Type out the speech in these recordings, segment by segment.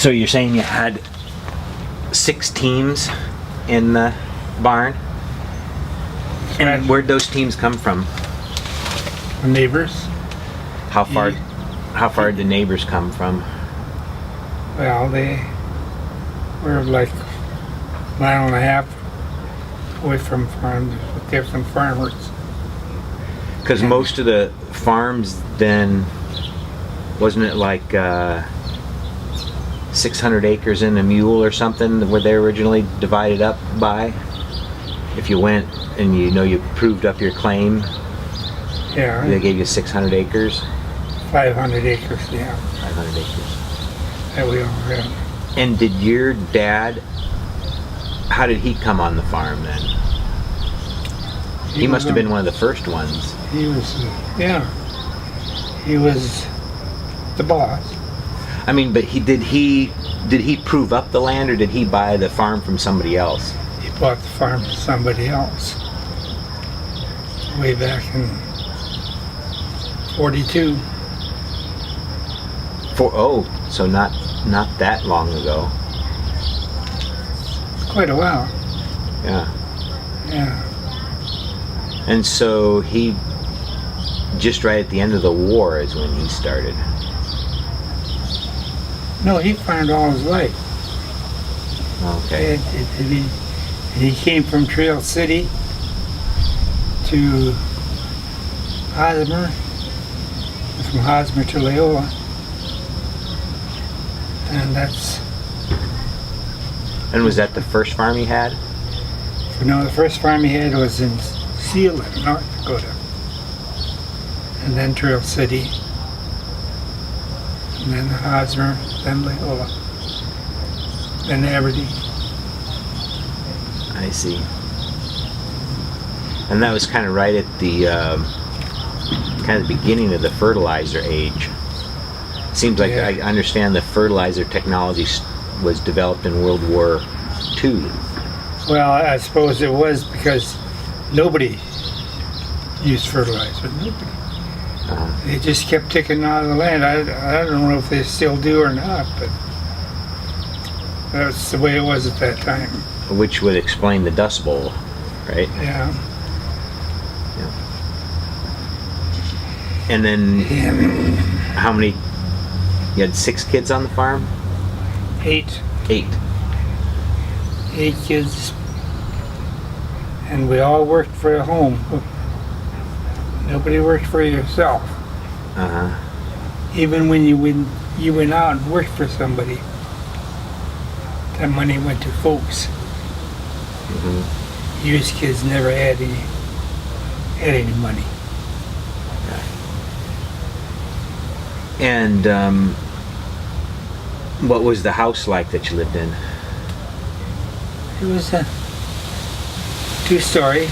So you're saying you had 6 teams in the barn? And where'd those teams come from? The neighbors. How far did the neighbors come from? Well, they were like a mile and a half away from farms with different farmers. Because most of the farms then, wasn't it like 600 acres in a mule or something where they originally divided up by? If you went and you proved up your claim, Yeah. they gave you 600 acres? 500 acres, yeah. 500 acres. That we all had. And did your dad, how did he come on the farm then? He must have been one of the first ones. He was, yeah. He was the boss. I mean, but did he prove up the land, or did he buy the farm from somebody else? He bought the farm to somebody else way back in 42. So not that long ago. Quite a while. Yeah. Yeah. And so he, just right at the end of the war is when he started. No, he farmed all his life. Okay. He came from Trail City to Hosmer, from Hosmer to Loyola, and that's. And was that the first farm he had? No, the first farm he had was in Sealand, North Dakota, and then Trail City, and then Hosmer, then Loyola, then Aberdeen. I see. And that was kind of right at the beginning of the fertilizer age. Seems like I understand the fertilizer technology was developed in World War II. Well, I suppose it was because nobody used fertilizer. Nobody. They just kept taking out of the land. I don't know if they still do or not, but that's the way it was at that time. Which would explain the Dust Bowl, right? Yeah. And then, how many? You had 6 kids on the farm? 8. 8. 8 kids, and we all worked for a home. Nobody worked for yourself. Even when you went out and worked for somebody, that money went to folks. Yours kids never had any money. And what was the house like that you lived in? It was a 2-story,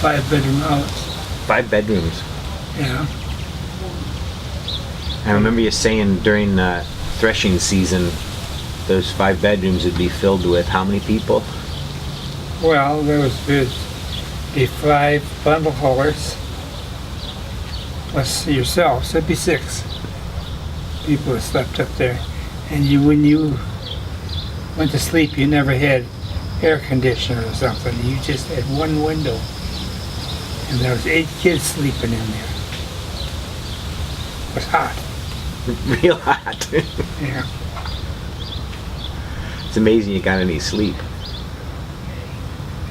5-bedroom house. 5 bedrooms. Yeah. I remember you saying during the threshing season, those 5 bedrooms would be filled with how many people? Well, there would be 5 bundle haulers, plus yourself, so it'd be 6 people that slept up there. And when you went to sleep, you never had air conditioner or something. You just had one window, and there was 8 kids sleeping in there. It was hot. Real hot. Yeah. It's amazing you got any sleep.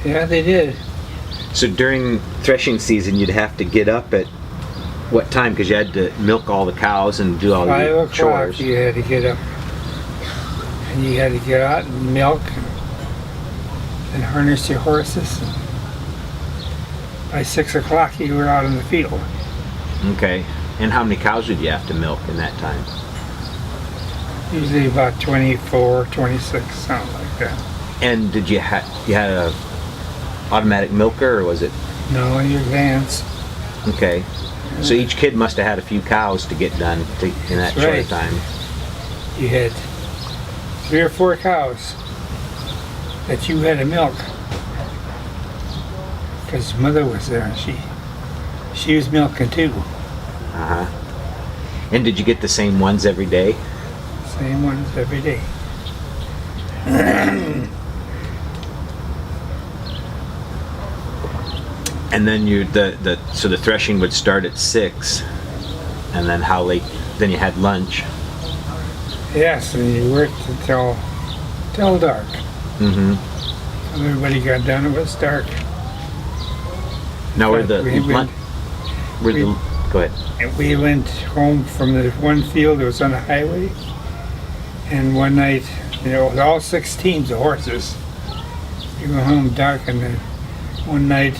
Yeah, they did. So during threshing season, you'd have to get up at what time? Because you had to milk all the cows and do all the 5 o'clock chores. you had to get up. And you had to get out and milk and harness your horses. And by 6 o'clock you were out in the field. Okay. And how many cows did you have to milk in that time? Usually about 24, 26, something like that. And did you had a automatic milker, or was it? No, in your vans. Okay. So each kid must have had a few cows to get done in that short right. time. You had 3 or 4 cows that you had to milk. Because mother was there and she was milking too. And did you get the same ones every day? Same ones every day. And then so the threshing would start at 6, and then how late? Then you had lunch. Yes, and you worked until dark. Mm-hmm. When everybody got done, it was dark. Now Go ahead. And we went home from the one field that was on the highway, and one night, all 6 teams of horses. We went home dark, and then one night,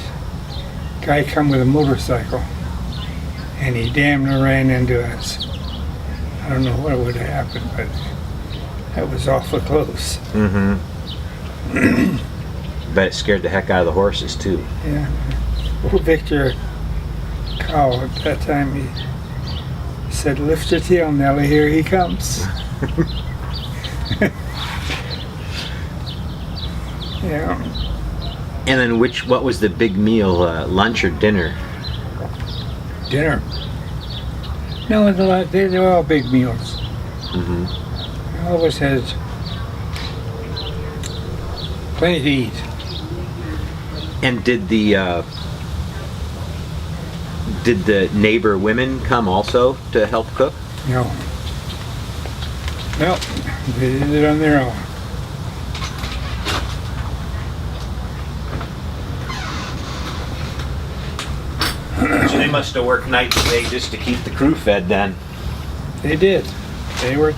guy come with a motorcycle, and he damn near ran into us. I don't know what would have happened, but that was awful close. Mm-hmm. Bet it scared the heck out of the horses too. Yeah. Old Victor Cow at that time, he said, "Lift your tail, Nellie, here he comes." Yeah. And then what was the big meal, lunch or dinner? Dinner. No, they're all big meals. Mm-hmm. I always had plenty to eat. And did the neighbor women come also to help cook? No. No, they did it on their own. So they must have worked nights and day just to keep the crew fed then. They did. They worked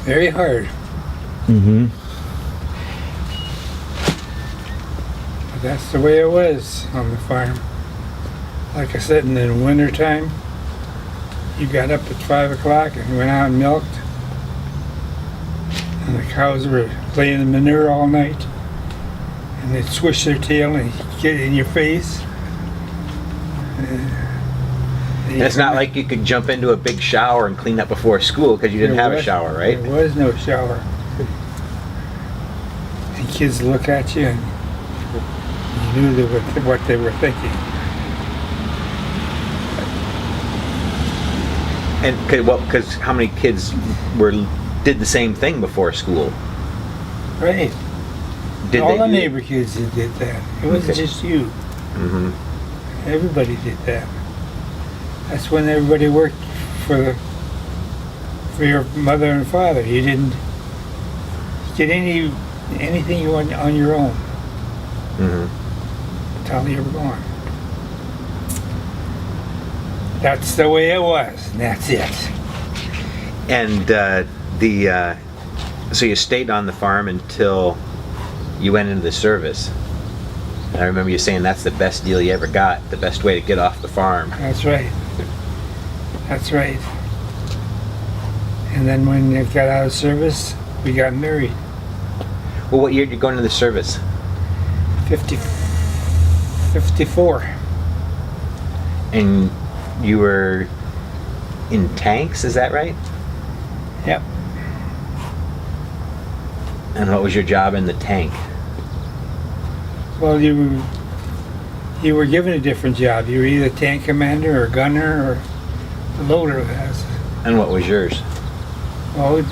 very hard. Mm-hmm. But that's the way it was on the farm. Like I said, in the wintertime, you got up at 5 o'clock and went out and milked. And the cows were laying the manure all night. And they'd swish their tail and get in your face. And it's not like you could jump into a big shower and clean up before school because you didn't have a shower, right? There was no shower. And kids look at you and you knew what they were thinking. And because how many kids did the same thing before school? Right. Did All they the do- neighbor kids that did that. It wasn't Okay. just you. Mm-hmm. Everybody did that. That's when everybody worked for your mother and father. You didn't get anything you want on your own Mm-hmm. until you were gone. That's the way it was. And that's it. And so you stayed on the farm until you went into the service. And I remember you saying that's the best deal you ever got, the best way to get off the farm. That's right. That's right. And then when it got out of service, we got married. Well, what year did you go into the service? 54. And you were in tanks, is that right? Yep. And what was your job in the tank? Well, you were given a different job. You were either tank commander or gunner or loader. And what was yours? Well,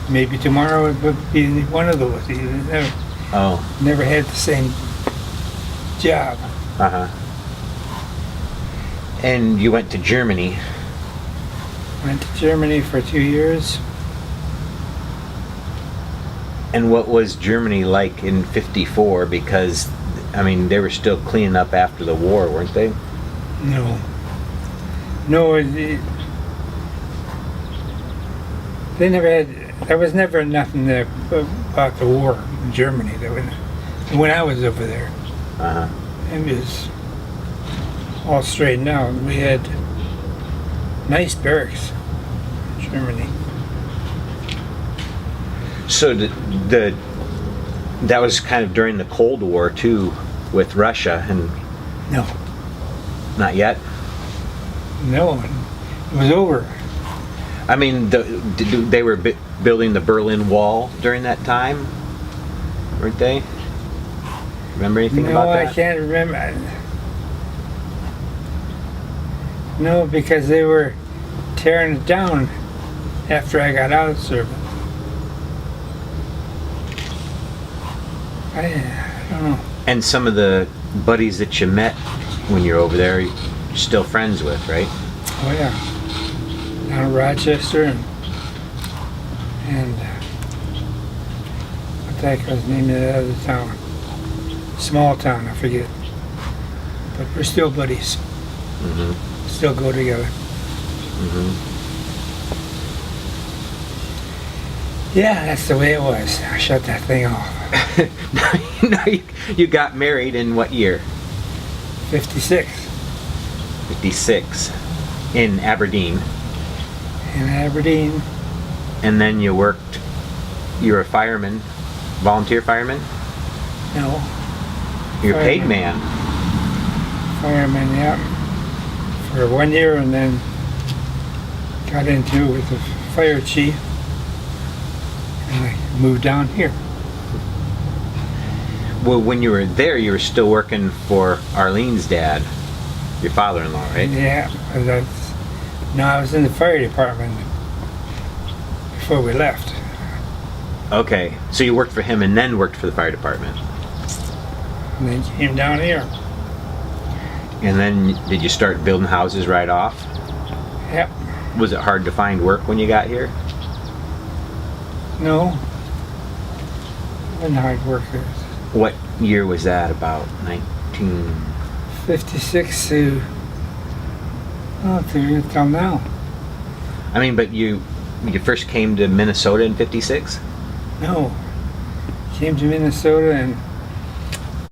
maybe tomorrow it would be one of those. You never had the same job. Uh-huh. And you went to Germany. Went to Germany for 2 years. And what was Germany like in '54? Because, I mean, they were still cleaning up after the war, weren't they? No, they never had. There was never nothing there about the war in Germany. When I was over there, Uh-huh. it was all straightened out. We had nice barracks in Germany. So that was kind of during the Cold War too, with Russia, and No, not yet. no, it was over. I mean, they were building the Berlin Wall during that time, weren't they? Remember anything No, about that? I can't remember. No, because they were tearing it down after I got out of service. I don't know. And some of the buddies that you met when you're over there, you're still friends with, right? Oh yeah, down in Rochester and what the heck was the name of that other town? Small town, I forget. But we're still buddies. Mm-hmm. Still go together. Mm-hmm. Yeah, that's the way it was. I shut that thing off. Now you got married in what year? 56 56. In Aberdeen. in Aberdeen. And then you were a fireman, volunteer fireman? No, You're a paid Fireman. man. fireman, yeah. For 1 year and then got into it with the fire chief. And I moved down here. Well, when you were there, you were still working for Arlene's dad, your father-in-law, right? Yeah, no, I was in the fire department before we left. Okay, so you worked for him and then worked for the fire department. And then came down here. And then did you start building houses right off? Yep. Was it hard to find work when you got here? No. Been hard workers. What year was that? About 19... 56 to, till now. I mean, but you first came to Minnesota in 56? No. Came to Minnesota in